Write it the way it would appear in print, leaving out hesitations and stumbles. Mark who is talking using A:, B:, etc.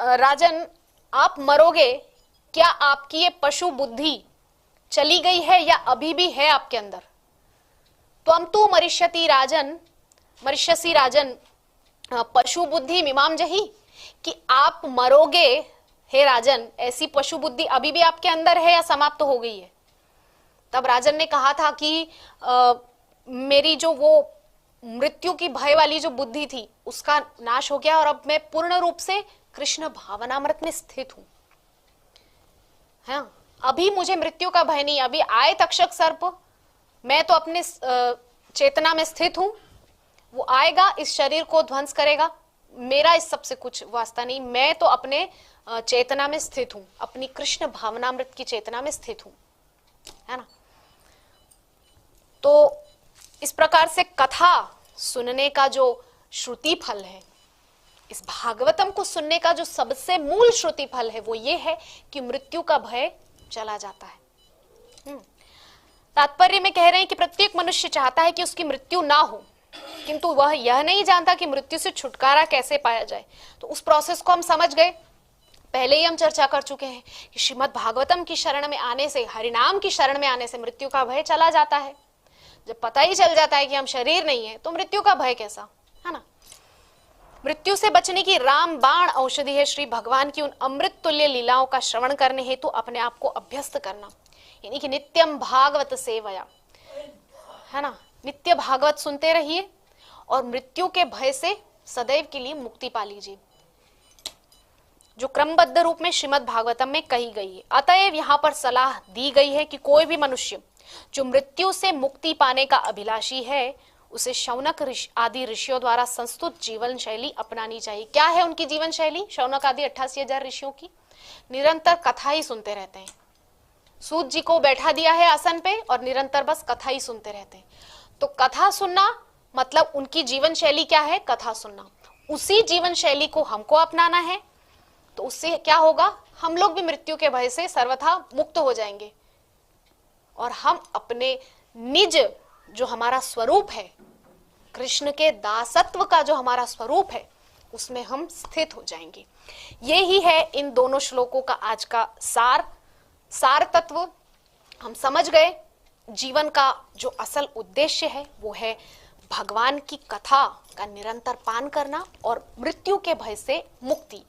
A: राजन, आप मरोगे, क्या आपकी ये पशु बुद्धि चली गई है या अभी भी है आपके अंदर? त्वं तु मरिष्यसि राजन पशु बुद्धि मीमां जहि, कि आप मरोगे हे राजन, ऐसी पशु बुद्धि अभी भी आपके अंदर है या समाप्त हो गई है? तब राजन ने कहा था कि मेरी जो वो मृत्यु की भय वाली जो बुद्धि थी उसका नाश हो गया और अब मैं पूर्ण रूप से कृष्ण भावनामृत में स्थित हूं। हाँ, अभी मुझे मृत्यु का भय नहीं। अभी आए तक्षक सर्प, मैं तो अपने चेतना में स्थित हूं, वो आएगा, इस शरीर को ध्वंस करेगा, मेरा इस सबसे कुछ वास्ता नहीं। मैं तो अपने चेतना में स्थित हूं, अपनी कृष्ण भावनामृत की चेतना में स्थित हूं, है ना। तो इस प्रकार से कथा सुनने का जो श्रुति फल है, इस भागवतम को सुनने का जो सबसे मूल श्रुति फल है वो ये है कि मृत्यु का भय चला जाता है। तात्पर्य में कह रहे हैं कि प्रत्येक मनुष्य चाहता है कि उसकी मृत्यु ना हो, किंतु वह यह नहीं जानता कि मृत्यु से छुटकारा कैसे पाया जाए। तो उस प्रोसेस को हम समझ गए, पहले ही हम चर्चा कर चुके हैं कि श्रीमद् भागवतम की शरण में आने से, हरिनाम की शरण में आने से मृत्यु का भय चला जाता है। जब पता ही चल जाता है कि हम शरीर नहीं है तो मृत्यु का भय कैसा, है ना। मृत्यु से बचने की रामबाण औषधि है श्री भगवान की उन अमृत तुल्य लीलाओं का श्रवण करने हेतु अपने आप को अभ्यस्त करना, यानी कि नित्यम भागवत सेवया, है ना। नित्य भागवत सुनते रहिए और मृत्यु के भय से सदैव के लिए मुक्ति पा लीजिए, जो क्रमबद्ध रूप में श्रीमद् भागवतम में कही गई है। अतएव यहाँ पर सलाह दी गई है कि कोई भी मनुष्य जो मृत्यु से मुक्ति पाने का अभिलाषी है उसे शौनक आदि ऋषियों द्वारा संस्तुत जीवन शैली अपनानी चाहिए। क्या है उनकी जीवन शैली? शौनक आदि 88,000 ऋषियों की निरंतर कथा ही सुनते रहते हैं। सूत जी को बैठा दिया है आसन पे और निरंतर बस कथा ही सुनते रहते हैं। तो कथा सुनना मतलब उनकी जीवन शैली क्या है? कथा सुनना। उसी जीवन शैली को हमको अपनाना है, तो उससे क्या होगा? हम लोग भी मृत्यु के भय से सर्वथा मुक्त हो जाएंगे और हम अपने निज जो हमारा स्वरूप है, कृष्ण के दासत्व का जो हमारा स्वरूप है, उसमें हम स्थित हो जाएंगे। ये ही है इन दोनों श्लोकों का आज का सार तत्व। हम समझ गए जीवन का जो असल उद्देश्य है वो है भगवान की कथा का निरंतर पान करना और मृत्यु के भय से मुक्ति।